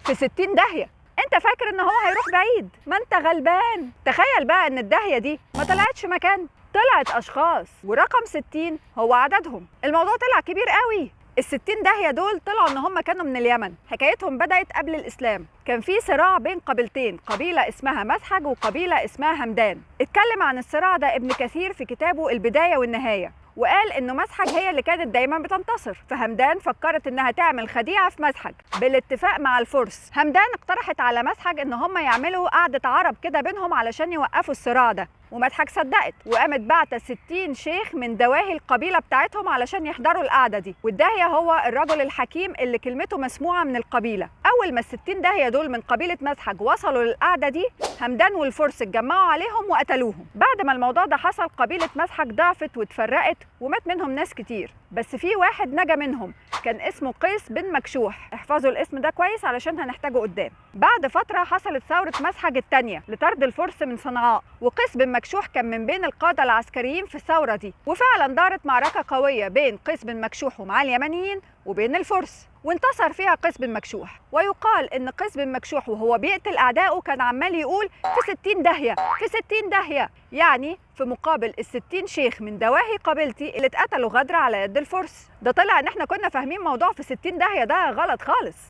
في 60 داهية. انت فاكر ان هو هيروح بعيد؟ ما انت غلبان. تخيل بقى ان الداهية دي ما طلعتش مكان، طلعت اشخاص، ورقم 60 هو عددهم. الموضوع طلع كبير قوي. ال60 داهية دول طلعوا ان هم كانوا من اليمن. حكايتهم بدأت قبل الاسلام. كان في صراع بين قبيلتين، قبيلة اسمها مسحج وقبيلة اسمها همدان. اتكلم عن الصراع ده ابن كثير في كتابه البداية والنهاية، وقال انه مسحج هي اللي كانت دايما بتنتصر، فهمدان فكرت انها تعمل خديعه في مسحج بالاتفاق مع الفرس. همدان اقترحت على مسحج ان هم يعملوا قعده عرب كده بينهم علشان يوقفوا الصراع ده، ومسحج صدقت وقامت بعتة 60 شيخ من دواهي القبيله بتاعتهم علشان يحضروا القعده دي. والداهيه هو الرجل الحكيم اللي كلمته مسموعه من القبيله. اول ما ال60 داهيه دول من قبيله مسحج وصلوا للقعده دي، همدان والفرس اتجمعوا عليهم وقتلوهم. بعد ما الموضوع ده حصل، قبيله مسحج ضعفت واتفرقت ومات منهم ناس كتير، بس في واحد نجا منهم كان اسمه قيس بن مكشوح. احفظوا الاسم ده كويس علشان هنحتاجه قدام. بعد فترة حصلت ثورة مسحج الثانية لطرد الفرس من صنعاء، وقيس بن مكشوح كان من بين القادة العسكريين في الثورة دي. وفعلا دارت معركة قوية بين قيس بن مكشوح ومع اليمنيين وبين الفرس، وانتصر فيها قيس بن مكشوح. ويقال ان قيس بن مكشوح وهو بيقتل اعدائه كان عمال يقول في 60 داهية، في 60 داهية، يعني في مقابل ال60 شيخ من دواهي قبيلتي اللي اتقتلوا غدر على يد الفرس. ده طلع ان احنا كنا فاهمين موضوع في 60 داهية ده غلط خالص.